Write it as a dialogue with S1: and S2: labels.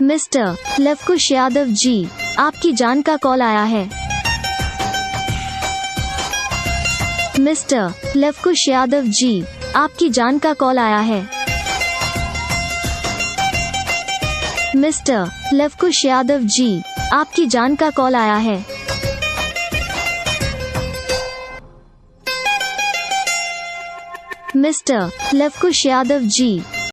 S1: Mister Lavkush Yadav ji, आपकी जान का कॉल आया है। मिस्टर लवकुश यादव जी, आपकी जान का कॉल आया है। मिस्टर लवकुश यादव जी, आपकी जान का कॉल आया है। मिस्टर लवकुश यादव जी,